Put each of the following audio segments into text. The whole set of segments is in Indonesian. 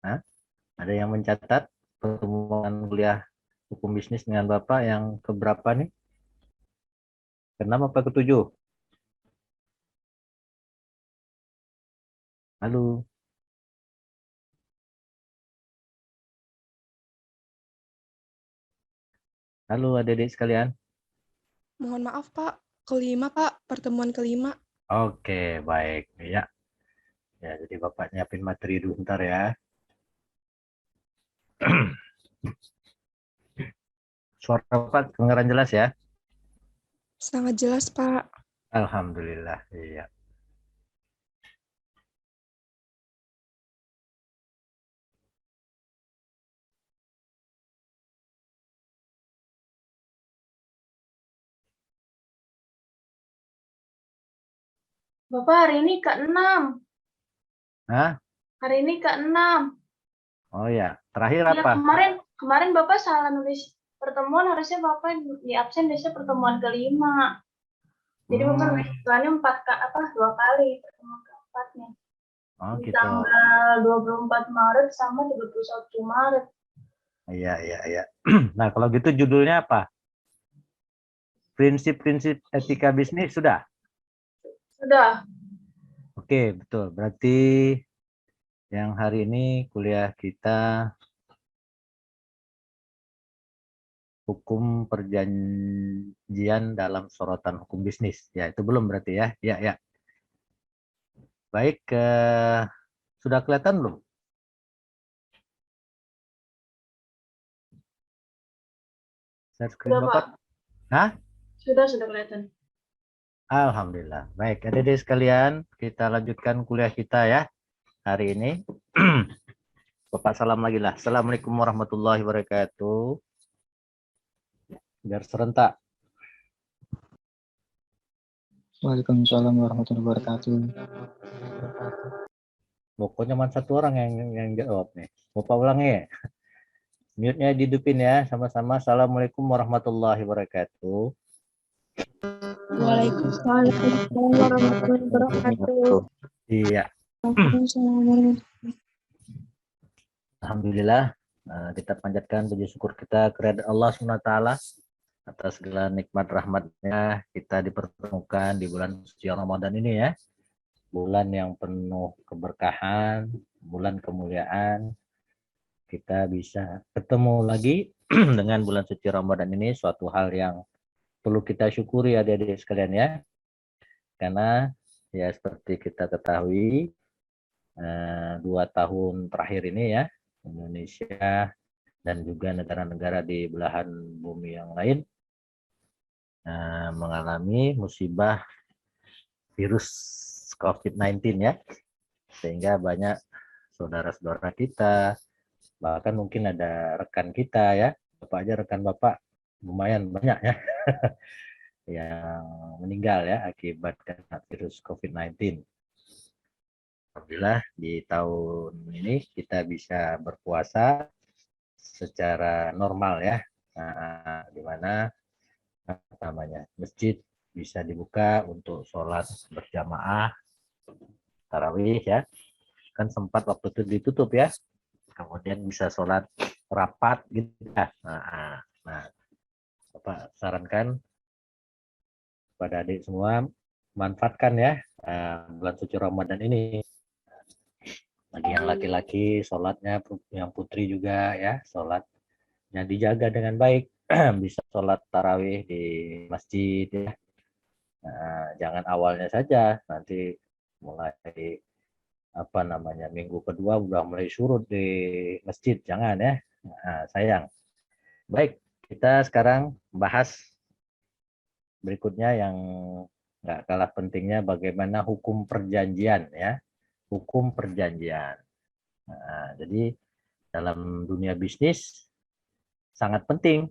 Hah? Ada yang mencatat pertemuan kuliah hukum bisnis dengan Bapak yang keberapa nih? Ke-6 apa ke-7? Halo, halo adik-adik sekalian. Mohon maaf, Pak. Kelima, Pak. Pertemuan kelima. Oke, baik. Ya, ya, jadi Bapak nyiapin materi dulu bentar ya. Suara Bapak kedengaran jelas ya? Sangat jelas, Pak. Alhamdulillah. Iya. Bapak hari ini ke-6. Hah? Hari ini ke-6. Oh ya, terakhir Iya, apa? kemarin Bapak salah nulis pertemuan, harusnya Bapak di absen biasanya pertemuan kelima. Jadi Bapak nulis istilahnya 2 kali pertemuan keempatnya. Oh Di gitu. tanggal 24 Maret sama 31 Maret. Iya, iya, iya. Nah, kalau gitu judulnya apa? Prinsip-prinsip etika bisnis sudah? Sudah. Oke, betul. Berarti yang hari ini kuliah kita hukum perjanjian dalam sorotan hukum bisnis. Ya, itu belum berarti ya. Ya, ya. Baik, sudah kelihatan belum? Share screen Sudah, Pak. Bapak? Hah? Sudah kelihatan. Alhamdulillah. Baik, adik-adik sekalian, kita lanjutkan kuliah kita ya hari ini. Bapak salam lagi lah. Assalamualaikum warahmatullahi wabarakatuh. Biar serentak. Waalaikumsalam warahmatullahi wabarakatuh. Pokoknya cuma satu orang yang jawab nih. Bapak ulangi ya. Mute-nya dihidupin ya sama-sama. Assalamualaikum warahmatullahi wabarakatuh. Waalaikumsalam warahmatullahi wabarakatuh. Iya. Alhamdulillah, kita panjatkan puji syukur kita kepada Allah SWT atas segala nikmat rahmatnya kita dipertemukan di bulan suci Ramadan ini ya. Bulan yang penuh keberkahan, bulan kemuliaan. Kita bisa ketemu lagi dengan bulan suci Ramadan ini, suatu hal yang perlu kita syukuri adik-adik sekalian ya. Karena ya seperti kita ketahui, 2 tahun terakhir ini ya, Indonesia dan juga negara-negara di belahan bumi yang lain mengalami musibah virus COVID-19 ya, sehingga banyak saudara-saudara kita, bahkan mungkin ada rekan kita ya, Bapak aja rekan Bapak lumayan banyak ya yang meninggal ya akibat virus COVID-19. Alhamdulillah di tahun ini kita bisa berpuasa secara normal ya, di mana namanya masjid bisa dibuka untuk sholat berjamaah tarawih ya, kan sempat waktu itu ditutup ya, kemudian bisa sholat rapat gitu ya. Nah, Bapak sarankan pada adik semua manfaatkan ya bulan suci Ramadan ini. Bagi yang laki-laki sholatnya, yang putri juga ya sholatnya dijaga dengan baik. Bisa sholat tarawih di masjid ya. Jangan awalnya saja, nanti mulai apa namanya minggu kedua udah mulai surut di masjid, jangan ya. Sayang. Baik, kita sekarang bahas berikutnya yang nggak kalah pentingnya, bagaimana hukum perjanjian ya, hukum perjanjian. Jadi dalam dunia bisnis sangat penting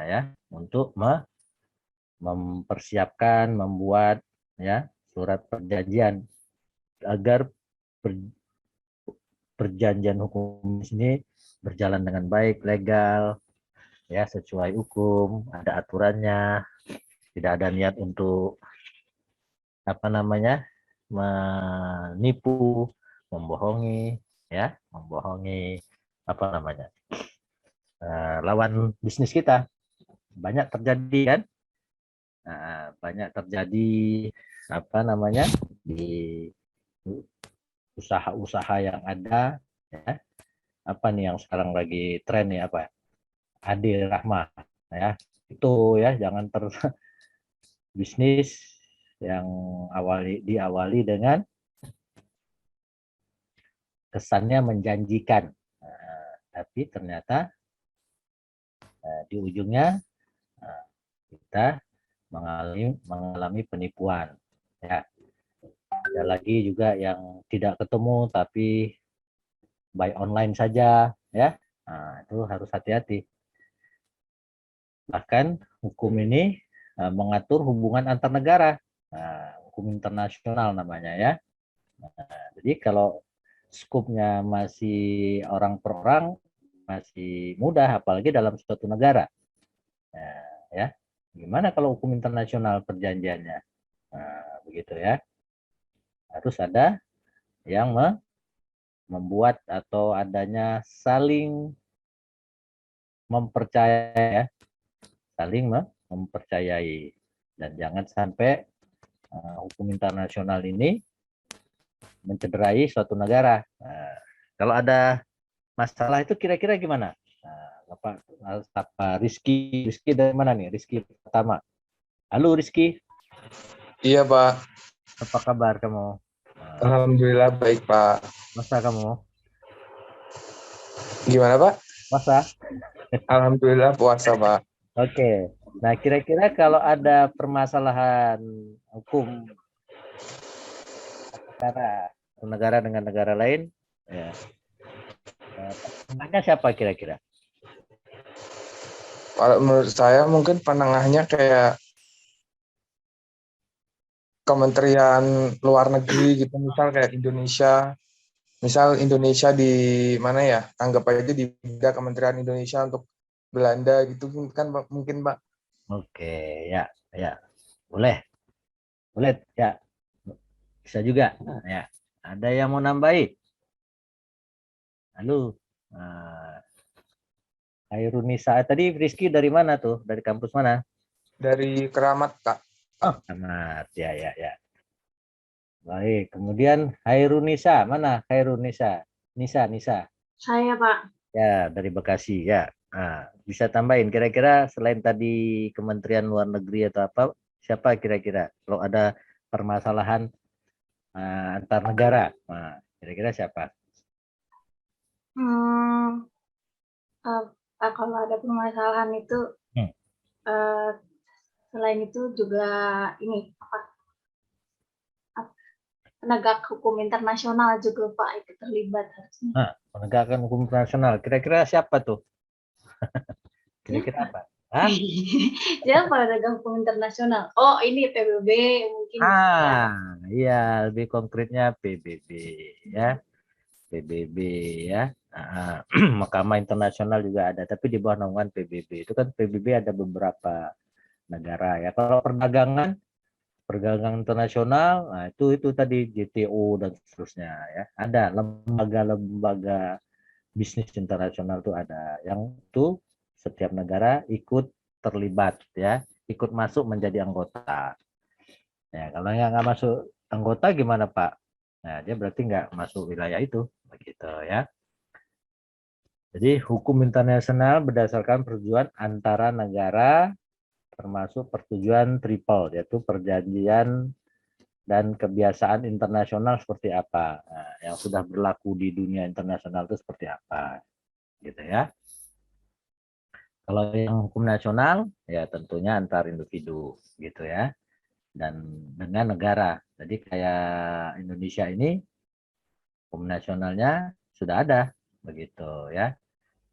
ya untuk mempersiapkan, membuat ya surat perjanjian agar perjanjian hukum ini berjalan dengan baik, legal, ya sesuai hukum, ada aturannya, tidak ada niat untuk apa namanya menipu, membohongi, ya, membohongi apa namanya lawan bisnis kita. Banyak terjadi kan, banyak terjadi apa namanya di usaha-usaha yang ada, ya. Apa nih yang sekarang lagi tren nih apa? Adil Rahma, ya. Itu ya jangan bisnis yang diawali dengan kesannya menjanjikan, tapi ternyata di ujungnya kita mengalami penipuan. Ya, ada lagi juga yang tidak ketemu tapi by online saja, ya. Nah, itu harus hati-hati. Bahkan hukum ini mengatur hubungan antar negara, hukum internasional namanya ya. Jadi kalau skupnya masih orang per orang masih mudah, apalagi dalam suatu negara. Ya, gimana kalau hukum internasional perjanjiannya? Begitu ya. Harus ada yang membuat atau adanya saling mempercayai, ya. Saling mempercayai, dan jangan sampai hukum internasional ini mencederai suatu negara. Kalau ada masalah itu kira-kira gimana? Bapak Rizky dari mana nih? Rizky pertama. Halo Rizky. Iya Pak. Apa kabar kamu? Alhamdulillah baik Pak. Masa kamu? Gimana Pak? Masa? Alhamdulillah puasa Pak. Oke. Nah kira-kira kalau ada permasalahan hukum negara dengan negara lain, ya, penengahnya siapa kira-kira? Kalau menurut saya mungkin penengahnya kayak Kementerian Luar Negeri gitu, misal kayak Indonesia. Misal Indonesia di mana ya? Anggap aja di Kementerian Indonesia untuk Belanda gitu kan mungkin Pak. Oke, ya, boleh, ya, bisa juga. Ya, ada yang mau nambahin? Halo, Hairunisa. Tadi Rizky dari mana tuh? Dari kampus mana? Dari Keramat Kak. Oh, Keramat, ya. Baik, kemudian Hairunisa, mana Hairunisa? Nisa. Saya, Pak. Ya, dari Bekasi, ya. Nah, bisa tambahin, kira-kira selain tadi Kementerian Luar Negeri atau apa, siapa kira-kira? Kalau ada permasalahan antar negara, nah, kira-kira siapa? Kalau ada permasalahan itu, selain itu juga ini penegak hukum internasional juga Pak ikut terlibat harusnya. Nah, penegakan hukum internasional, kira-kira siapa tuh? Kira-kira apa? Hah? Siapa penegak hukum internasional? Oh, ini PBB mungkin. Iya, lebih konkretnya PBB ya. PBB ya. Mahkamah Internasional juga ada, tapi di bawah naungan PBB. Itu kan PBB ada beberapa negara ya. Kalau perdagangan internasional, nah itu tadi JTO dan seterusnya ya. Ada lembaga-lembaga bisnis internasional tuh ada, yang tuh setiap negara ikut terlibat ya, ikut masuk menjadi anggota. Ya, kalau nggak masuk anggota gimana Pak? Nah, dia berarti nggak masuk wilayah itu, begitu ya. Jadi hukum internasional berdasarkan persetujuan antara negara, termasuk persetujuan triple, yaitu perjanjian dan kebiasaan internasional seperti apa. Nah, yang sudah berlaku di dunia internasional itu seperti apa, gitu ya. Kalau yang hukum nasional, ya tentunya antar individu, gitu ya, dan dengan negara. Jadi kayak Indonesia ini, hukum nasionalnya sudah ada, begitu ya.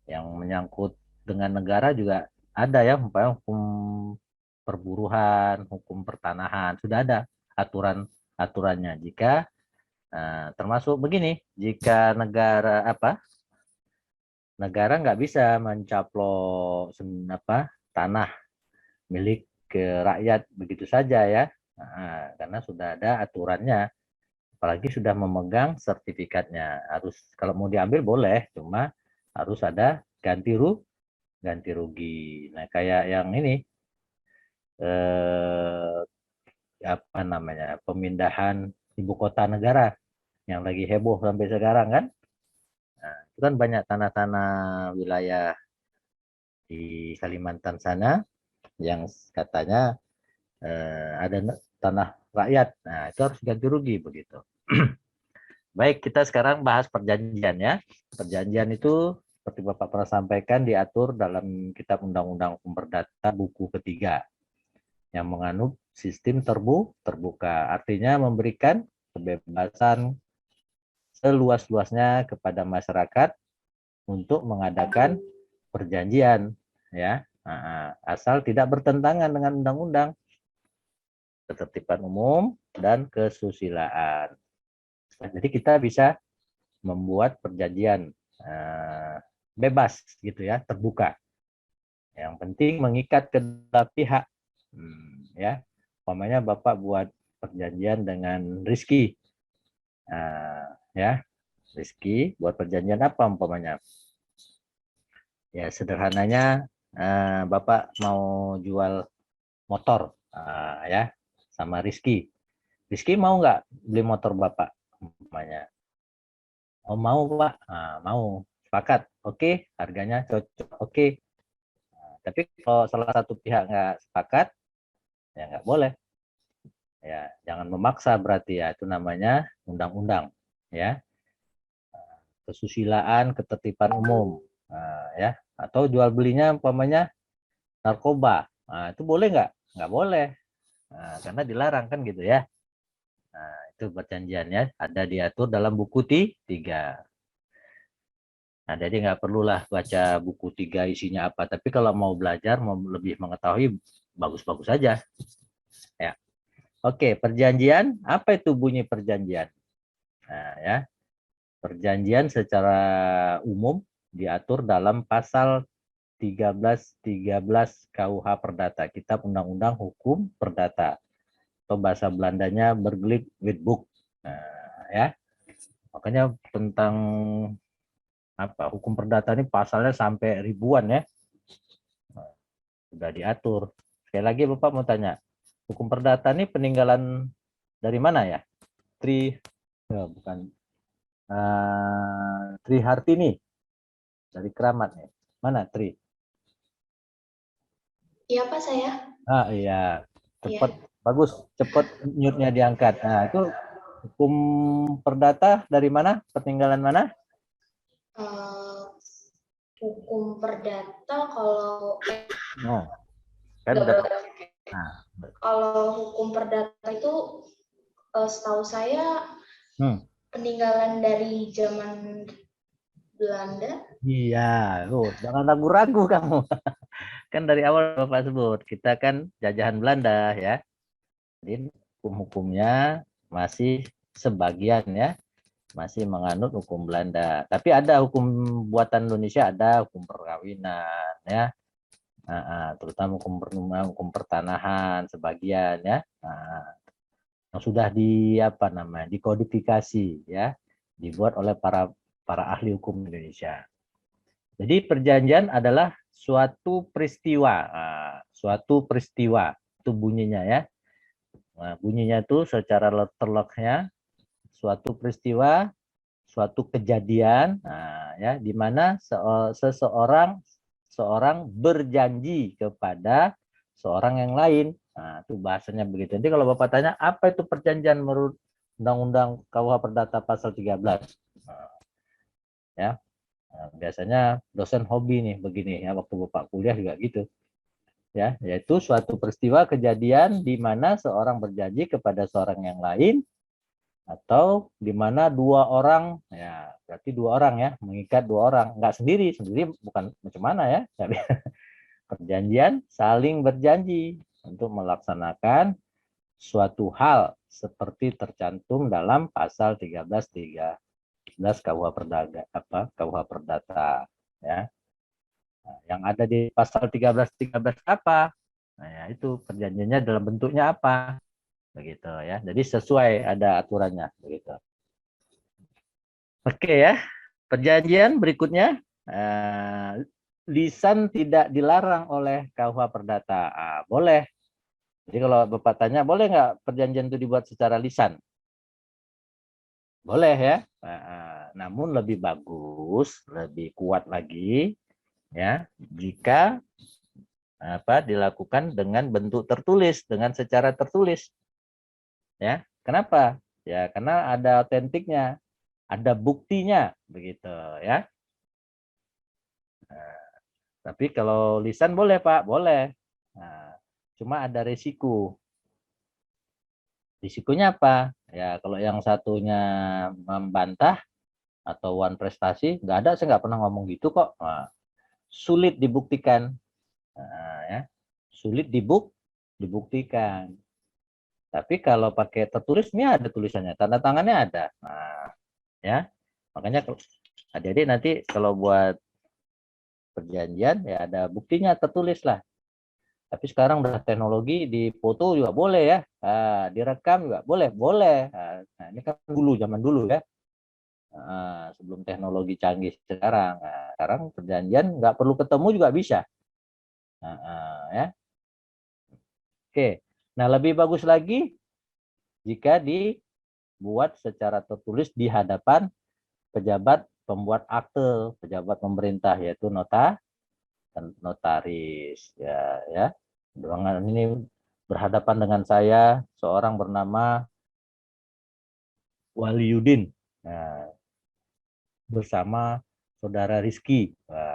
Yang menyangkut dengan negara juga ada ya, umpamanya hukum perburuan, hukum pertanahan, sudah ada aturannya. Jika termasuk begini, jika negara nggak bisa mencaplok tanah milik ke rakyat begitu saja ya, karena sudah ada aturannya. apalagi sudah memegang sertifikatnya. Harus kalau mau diambil boleh, cuma harus ada ganti rugi. Nah, kayak yang ini apa namanya, pemindahan ibu kota negara yang lagi heboh sampai sekarang kan. Nah, itu kan banyak tanah-tanah wilayah di Kalimantan sana yang katanya ada tanah rakyat. Nah, itu harus ganti rugi begitu. Baik, kita sekarang bahas perjanjian ya. Perjanjian itu seperti Bapak pernah sampaikan diatur dalam Kitab Undang-Undang Hukum Perdata buku ketiga yang menganut sistem terbuka. Artinya memberikan kebebasan seluas-luasnya kepada masyarakat untuk mengadakan perjanjian ya. Asal tidak bertentangan dengan undang-undang, ketertiban umum dan kesusilaan. Jadi kita bisa membuat perjanjian bebas gitu ya, terbuka. Yang penting mengikat kedua pihak. Ya, umpamanya Bapak buat perjanjian dengan Rizky. Ya, Rizky buat perjanjian apa umpamanya? Ya, sederhananya Bapak mau jual motor ya sama Rizky. Rizky mau nggak beli motor Bapak umpamanya? Oh mau Pak, mau, sepakat, oke, harganya cocok, oke. Tapi kalau salah satu pihak nggak sepakat, ya nggak boleh. Ya, jangan memaksa berarti ya, itu namanya undang-undang, ya. Kesusilaan, ketertiban umum, ya. Atau jual belinya umpamanya narkoba, itu boleh nggak? Nggak boleh, karena dilarang kan gitu ya. Nah, itu perjanjiannya ada diatur dalam buku 3. Nah, jadi nggak perlulah baca buku 3 isinya apa. Tapi kalau mau belajar, mau lebih mengetahui, bagus-bagus saja. Ya. Oke, perjanjian. Apa itu bunyi perjanjian? Nah, ya. Perjanjian secara umum diatur dalam pasal 1313 KUH Perdata, Kitab Undang-Undang Hukum Perdata. Atau bahasa Belandanya Burgerlijk Wetboek. Nah, ya. Makanya tentang apa hukum perdata ini pasalnya sampai ribuan ya, sudah diatur. Sekali lagi Bapak mau tanya, hukum perdata ini peninggalan dari mana ya? Bukan Tri Hartini dari Keramat nih. Mana Tri? Iya Pak saya. Iya, cepat, Iya. bagus, cepat mute-nya diangkat. Nah itu hukum perdata dari mana? Peninggalan mana? Hukum perdata kalau Kan nggak udah. boleh. Kalau hukum perdata itu setahu saya peninggalan dari zaman Belanda. Iya, jangan ragu-ragu kamu. Kan dari awal Bapak sebut, kita kan jajahan Belanda ya. Jadi hukum-hukumnya masih sebagian ya, masih menganut hukum Belanda. Tapi ada hukum buatan Indonesia, ada hukum perkawinan ya. Terutama hukum perumah, hukum pertanahan sebagian ya. Yang sudah dikodifikasi ya, dibuat oleh para ahli hukum Indonesia. Jadi perjanjian adalah suatu peristiwa, suatu peristiwa itu bunyinya ya. Nah, bunyinya itu secara terleknya suatu peristiwa, suatu kejadian, ya, di mana seorang berjanji kepada seorang yang lain. Nah, itu bahasanya begitu. Jadi kalau Bapak tanya apa itu perjanjian menurut Undang-Undang KUH Perdata pasal 13, ya. Nah, biasanya dosen hobi nih begini ya, waktu Bapak kuliah juga gitu. Ya, yaitu suatu peristiwa kejadian di mana seorang berjanji kepada seorang yang lain atau di mana dua orang, ya berarti dua orang ya, mengikat dua orang, nggak sendiri bukan macam mana ya. Perjanjian saling berjanji untuk melaksanakan suatu hal seperti tercantum dalam pasal 1313 KUH Perdata ya. Nah, yang ada di pasal 1313 apa? Nah, ya itu perjanjiannya dalam bentuknya apa? begitu ya. Jadi sesuai ada aturannya begitu. Oke ya. Perjanjian berikutnya, lisan tidak dilarang oleh KUH Perdata. Boleh. Jadi kalau Bapak tanya, boleh nggak perjanjian itu dibuat secara lisan? Boleh ya. Namun lebih bagus, lebih kuat lagi ya jika dilakukan dengan bentuk tertulis, dengan secara tertulis. Ya, kenapa? Ya, karena ada otentiknya, ada buktinya, begitu ya. Tapi kalau lisan boleh Pak, boleh. Cuma ada risiko. Risikonya apa? Ya, kalau yang satunya membantah atau wan prestasi, nggak ada, saya nggak pernah ngomong gitu kok. Sulit dibuktikan. Ya, sulit dibuktikan. Tapi kalau pakai tertulis, ini ada tulisannya, tanda tangannya ada. Ya, makanya adik-adik nanti kalau buat perjanjian ya ada buktinya tertulis lah. Tapi sekarang udah teknologi, di foto juga boleh ya, direkam juga boleh. Nah, ini kan dulu, zaman dulu ya, sebelum teknologi canggih sekarang. Sekarang perjanjian nggak perlu ketemu juga bisa. Ya. Oke, nah lebih bagus lagi jika dibuat secara tertulis di hadapan pejabat pembuat akte, pejabat pemerintah, yaitu notaris. Ya. Dengan ini berhadapan dengan saya seorang bernama Waliudin, bersama saudara Rizky,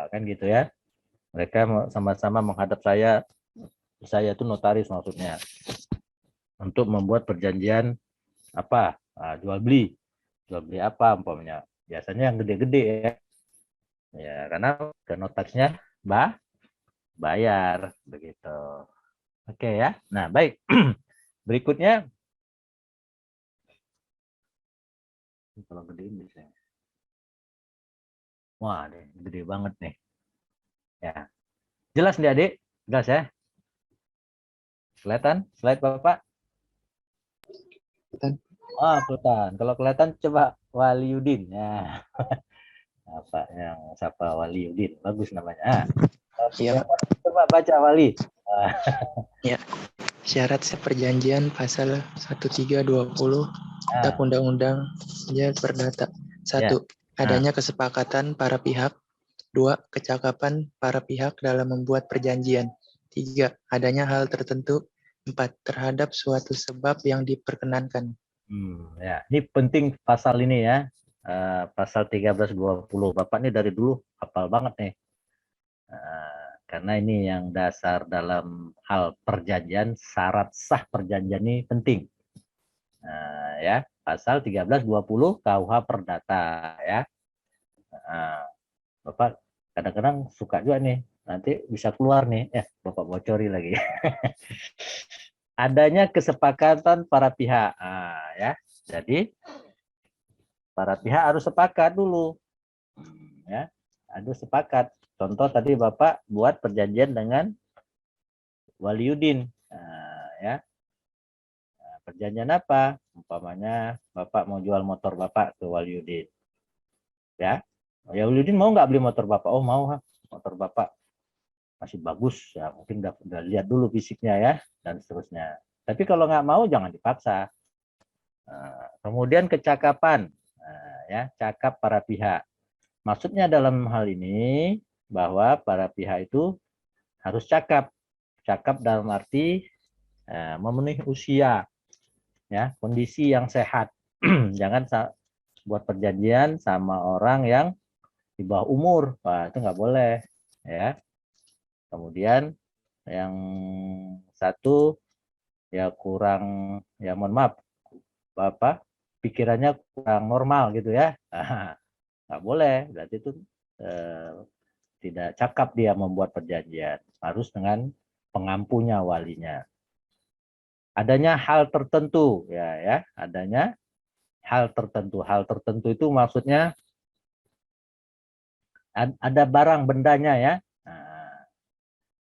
kan gitu ya. Mereka sama-sama menghadap saya itu notaris maksudnya, untuk membuat perjanjian apa, jual beli apa umpamanya. Biasanya yang gede-gede ya, karena ke notarisnya bayar begitu. Oke ya. Nah baik, berikutnya kalau gedein bisa. Wah, gede banget nih. Ya, jelas nih adik, jelas ya. Kelihatan slide Bapak? Kelihatan. Kelihatan. Kalau kelihatan coba Waliudin. Ya. Apa yang siapa Waliudin? Bagus namanya. Iya, Coba baca Wali. ya. Syarat perjanjian pasal 1320 Kitab Undang-Undang Perdata. 1. Adanya kesepakatan para pihak. 2. Kecakapan para pihak dalam membuat perjanjian. 3. Adanya hal tertentu. 4. Terhadap suatu sebab yang diperkenankan. Ya, ini penting pasal ini ya. Pasal 1320. Bapak ini dari dulu hafal banget nih. Karena ini yang dasar dalam hal perjanjian, syarat sah perjanjian ini penting. Ya, pasal 1320 KUH Perdata ya. Bapak kadang-kadang suka juga nih, nanti bisa keluar nih, Bapak bocori lagi. Adanya kesepakatan para pihak, ya. Jadi para pihak harus sepakat dulu, ya. Harus sepakat. Contoh tadi Bapak buat perjanjian dengan Waliudin, ya. Perjanjian apa? Umpamanya Bapak mau jual motor Bapak ke Waliudin, ya. Waliudin mau nggak beli motor Bapak? Oh mau, motor Bapak masih bagus, ya mungkin udah lihat dulu fisiknya ya, dan seterusnya. Tapi kalau nggak mau jangan dipaksa. Kemudian kecakapan, ya, cakap para pihak. Maksudnya dalam hal ini bahwa para pihak itu harus cakap dalam arti memenuhi usia, ya, kondisi yang sehat. Jangan buat perjanjian sama orang yang di bawah umur, itu nggak boleh, ya. Kemudian yang satu ya kurang, ya mohon maaf, Bapak pikirannya kurang normal gitu ya, nggak boleh, berarti itu tidak cakap dia membuat perjanjian, harus dengan pengampunya walinya. Adanya hal tertentu, ya, adanya hal tertentu. Hal tertentu itu maksudnya ada barang bendanya ya,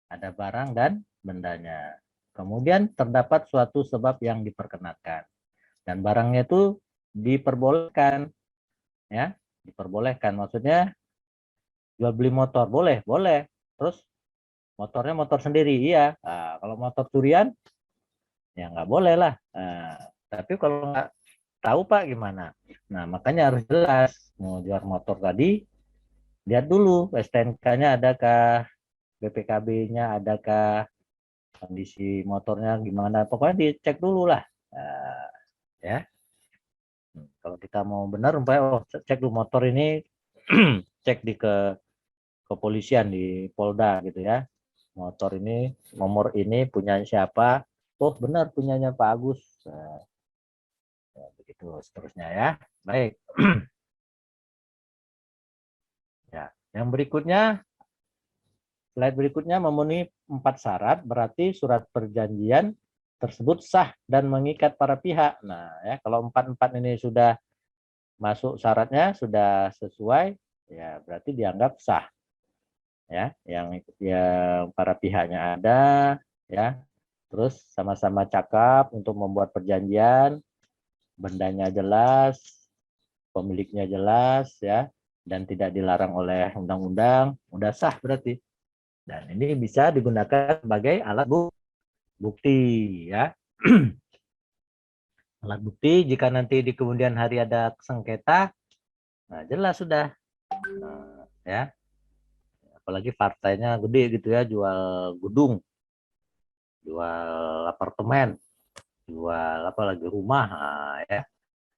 ada barang dan bendanya. kemudian terdapat suatu sebab yang diperkenakan dan barangnya itu diperbolehkan, ya, diperbolehkan. Maksudnya jual beli motor boleh, terus motornya motor sendiri, iya. Nah, kalau motor curian ya nggak boleh lah. Nah, tapi kalau nggak tahu Pak gimana? Nah, makanya harus jelas mau jual motor tadi, lihat dulu STNK-nya adakah, BPKB-nya adakah, kondisi motornya gimana, pokoknya dicek dulu lah. Nah, ya. Kalau kita mau benar, oh, cek dulu motor ini, cek di kepolisian di Polda gitu ya. Motor ini, nomor ini punya siapa? Oh benar punyanya Pak Agus. Nah, ya, begitu seterusnya ya. Baik. Ya, yang berikutnya, slide berikutnya memenuhi 4 syarat, berarti surat perjanjian tersebut sah dan mengikat para pihak. Nah, ya kalau 4 ini sudah masuk syaratnya, sudah sesuai, ya berarti dianggap sah. Ya, yang para pihaknya ada, ya. Terus sama-sama cakap untuk membuat perjanjian, bendanya jelas, pemiliknya jelas, ya, dan tidak dilarang oleh undang-undang, udah sah berarti. Dan ini bisa digunakan sebagai alat bukti, ya. Alat bukti jika nanti di kemudian hari ada sengketa, nah jelas sudah, nah, ya. Apalagi partainya gede gitu ya, jual gedung, jual apartemen, jual apa lagi rumah, nah, ya,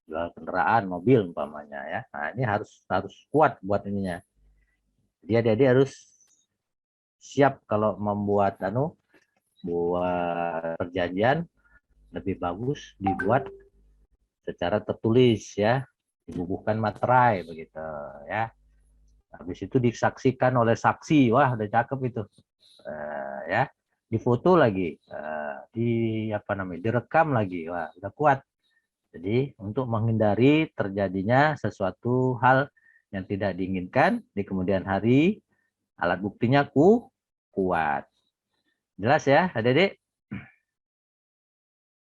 jual kendaraan, mobil umpamanya ya. Nah ini harus kuat buat ininya. Dia harus siap kalau membuat buat perjanjian, lebih bagus dibuat secara tertulis ya, dibubuhkan materai begitu ya. Habis itu disaksikan oleh saksi, wah udah cakep itu, ya. Difoto lagi, direkam lagi, wah udah kuat. Jadi untuk menghindari terjadinya sesuatu hal yang tidak diinginkan di kemudian hari, alat buktinya kuat. Jelas ya, adik-adik?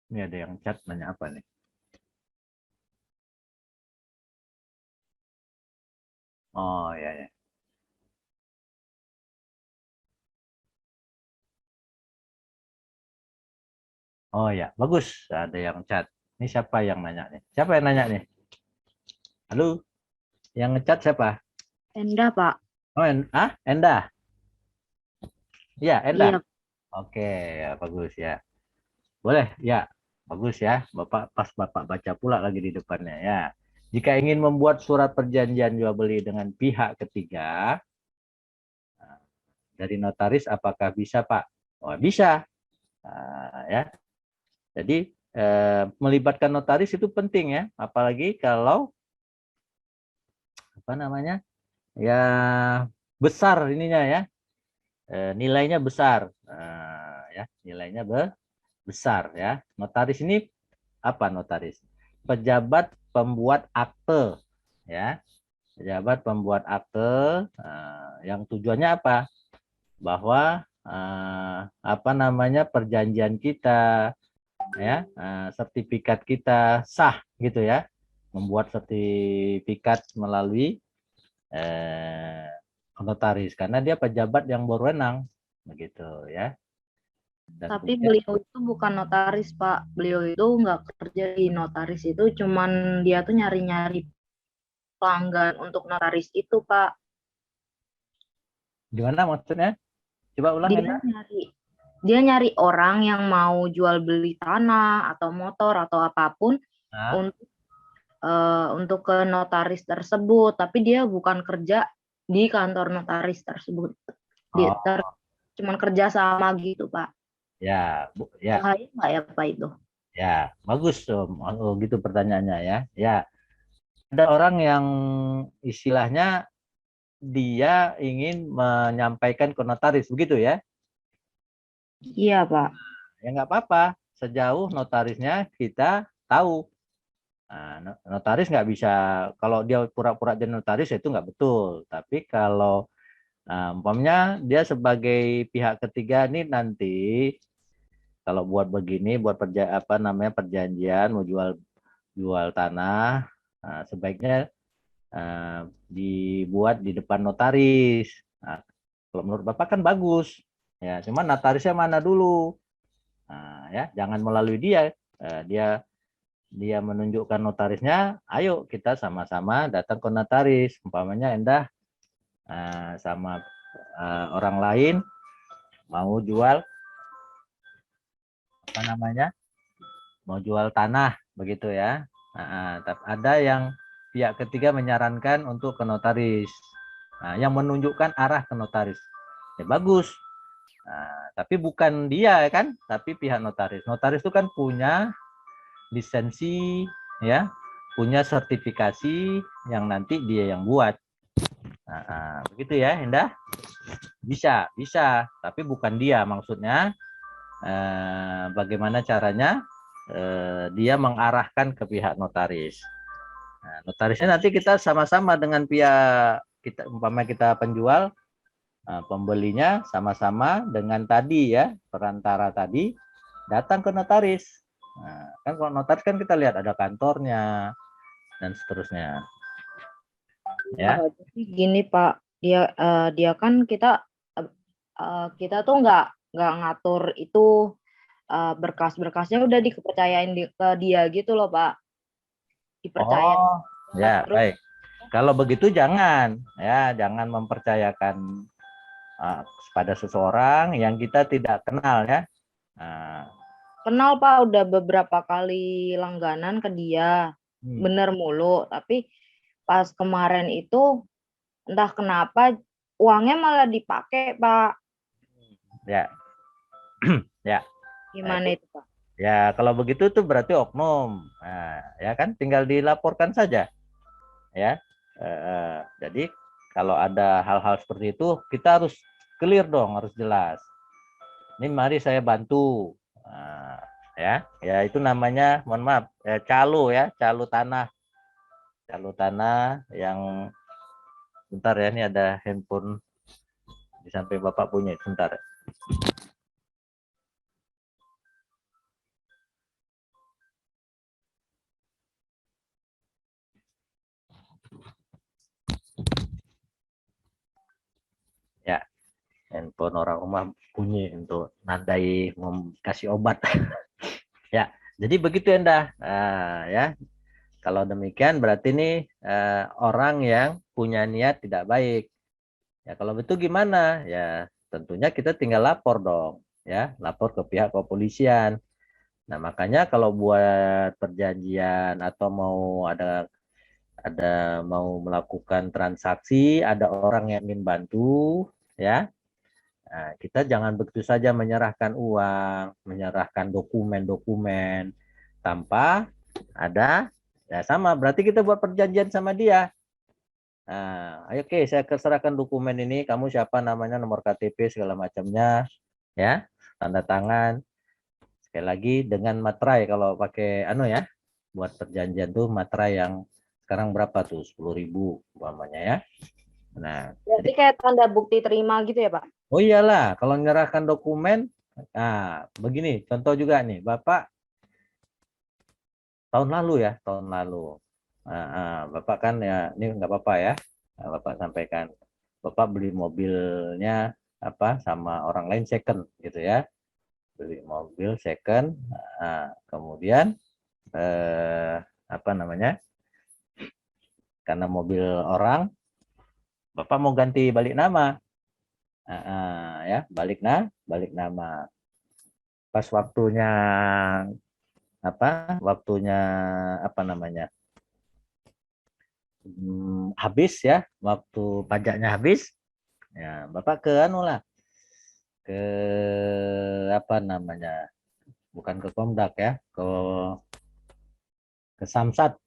Ini ada yang chat nanya apa nih? Oh ya ya. Oh ya, bagus. Ada yang chat. Ini siapa yang nanya nih? Siapa yang nanya nih? Halo? Yang ngechat siapa? Enda, Pak. Oh, Enda. Ya, Enda. Iya. Oke, ya, bagus ya. Boleh, ya. Bagus ya. Bapak baca pula lagi di depannya ya. Jika ingin membuat surat perjanjian jual beli dengan pihak ketiga dari notaris, apakah bisa, Pak? Oh, bisa. Nah, ya. Jadi melibatkan notaris itu penting ya, apalagi kalau apa namanya? Ya besar ininya ya. Nilainya besar. Ya, nilainya besar ya. Notaris ini apa notaris? Pejabat pembuat akte ya. Pejabat pembuat akte yang tujuannya apa? Bahwa apa namanya perjanjian kita ya, sertifikat kita sah gitu ya. Membuat sertifikat melalui notaris karena dia pejabat yang berwenang begitu ya. Dan Tapi kemudian, beliau itu bukan notaris, Pak. Beliau itu nggak kerja di notaris itu, cuman dia tuh nyari-nyari pelanggan untuk notaris itu, Pak. gimana maksudnya? Coba ulang Dia ya. nyari orang yang mau jual beli tanah atau motor atau apapun Nah, untuk ke notaris tersebut, tapi dia bukan kerja di kantor notaris tersebut. Dia oh, cuman kerja sama gitu, Pak. ya, ya, Bahaya nggak ya, Pak, itu? ya, bagus oh, gitu pertanyaannya ya. Ya, ada orang yang istilahnya dia ingin menyampaikan ke notaris begitu ya. Iya, Pak. Ya nggak apa-apa, sejauh notarisnya kita tahu. Nah, notaris nggak bisa, kalau dia pura-pura jadi notaris itu nggak betul. Tapi kalau umpamanya dia sebagai pihak ketiga ini nanti kalau buat begini, buat perjanjian mau jual tanah, sebaiknya dibuat di depan notaris. Nah, kalau menurut Bapak kan bagus, ya. Cuman notarisnya mana dulu? Nah, ya, jangan melalui dia. Dia menunjukkan notarisnya. Ayo kita sama-sama datang ke notaris. Umpamanya Endah sama orang lain mau jual mau jual tanah begitu ya. Tapi ada yang pihak ketiga menyarankan untuk ke notaris, yang menunjukkan arah ke notaris, ya bagus. Tapi bukan dia kan, tapi pihak notaris. Notaris itu kan punya lisensi, ya, punya sertifikasi yang nanti dia yang buat. Begitu ya, Indah? Bisa, tapi bukan dia. Maksudnya bagaimana caranya dia mengarahkan ke pihak notaris. Notarisnya nanti kita sama-sama dengan pihak kita, umpama kita penjual, pembelinya sama-sama dengan tadi ya, perantara tadi datang ke notaris. Kan kalau notaris kan kita lihat ada kantornya dan seterusnya. Ya. Jadi gini Pak, dia kan kita tuh nggak ngatur itu, berkas-berkasnya udah dikepercayain ke dia gitu loh Pak. Dipercaya. Oh, ya, Terus, baik. Kalau begitu jangan mempercayakan pada seseorang yang kita tidak kenal ya. Kenal Pak, udah beberapa kali langganan ke dia, bener mulu. Tapi pas kemarin itu entah kenapa uangnya malah dipakai Pak. Ya, ya. Gimana itu Pak? Ya, kalau begitu tuh berarti oknum. Ya kan, tinggal dilaporkan saja. Ya. Jadi kalau ada hal-hal seperti itu, kita harus clear dong, harus jelas. Ini mari saya bantu. Ya itu namanya, mohon maaf, calo ya, calo tanah yang, bentar ya, ini ada handphone di samping Bapak punya, sebentar. Ya, handphone orang rumah bunyi untuk nandai kasih obat. Ya, jadi begitu Endah. Ya, kalau demikian berarti ini orang yang punya niat tidak baik. Ya, kalau betul gimana? Ya, tentunya kita tinggal lapor dong, ya, lapor ke pihak kepolisian. Nah, makanya kalau buat perjanjian atau mau melakukan transaksi, ada orang yang ingin bantu, ya. Nah, kita jangan begitu saja menyerahkan uang, menyerahkan dokumen-dokumen tanpa ada, ya sama, berarti kita buat perjanjian sama dia. Nah, ayo oke, saya serahkan dokumen ini, kamu siapa namanya, nomor KTP segala macamnya, ya, tanda tangan. Sekali lagi dengan materai, kalau pakai ya, buat perjanjian tuh materai yang sekarang berapa tuh, 10.000 umpamanya ya. Nah, Berarti kayak tanda bukti terima gitu ya Pak? Oh iyalah, kalau menyerahkan dokumen, begini, contoh juga nih, Bapak tahun lalu, Bapak kan ya, ini nggak apa-apa ya, Bapak sampaikan, Bapak beli mobilnya sama orang lain second gitu ya, beli mobil second, kemudian karena mobil orang, Bapak mau ganti balik nama. Ya, balik nama. Pas waktunya habis ya, waktu pajaknya habis, ya Bapak ke ke bukan ke Komdak ya, ke Samsat.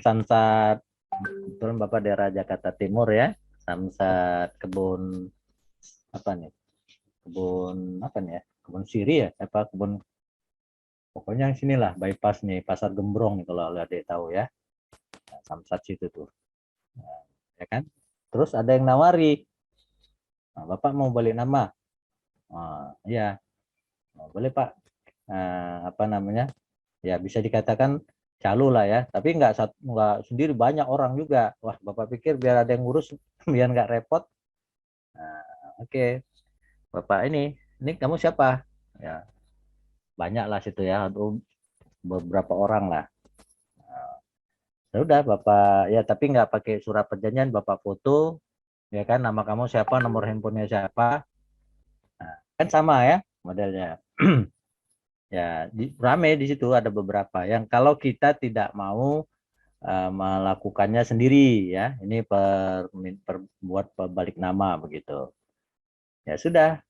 Samsat, kebetulan Bapak daerah Jakarta Timur ya, Samsat kebun kebun siri ya, pokoknya yang sinilah, bypass nih, Pasar Gembrong nih kalau adik tahu ya. Nah, Samsat situ tuh. Nah, ya kan? Terus ada yang nawari, Bapak mau balik nama. Ya, boleh Pak. apa namanya, ya bisa dikatakan calo lah ya, tapi nggak sendiri, banyak orang juga. Wah, Bapak pikir biar ada yang ngurus biar nggak repot. Nah, oke. Bapak ini kamu siapa? Ya, banyak lah situ ya, beberapa orang lah. Ya udah Bapak ya, tapi nggak pakai surat perjanjian, Bapak foto ya kan, nama kamu siapa, nomor handphonenya siapa. Nah, kan sama ya modelnya. Ya, rame di situ, ada beberapa yang kalau kita tidak mau melakukannya sendiri ya, ini buat balik nama begitu. Ya sudah,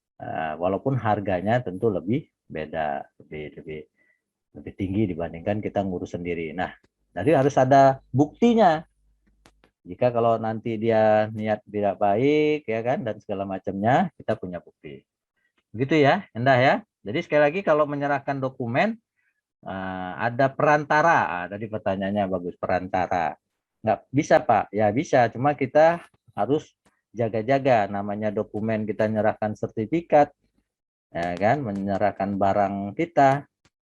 walaupun harganya tentu lebih beda, lebih tinggi dibandingkan kita ngurus sendiri. Nah, jadi harus ada buktinya. Jika kalau nanti dia niat tidak baik ya kan dan segala macamnya, kita punya bukti. Begitu ya, Endah ya. Jadi sekali lagi kalau menyerahkan dokumen ada perantara. Tadi pertanyaannya bagus, perantara. Nggak bisa Pak? Ya bisa, cuma kita harus jaga-jaga. Namanya dokumen, kita menyerahkan sertifikat, ya kan, menyerahkan barang kita,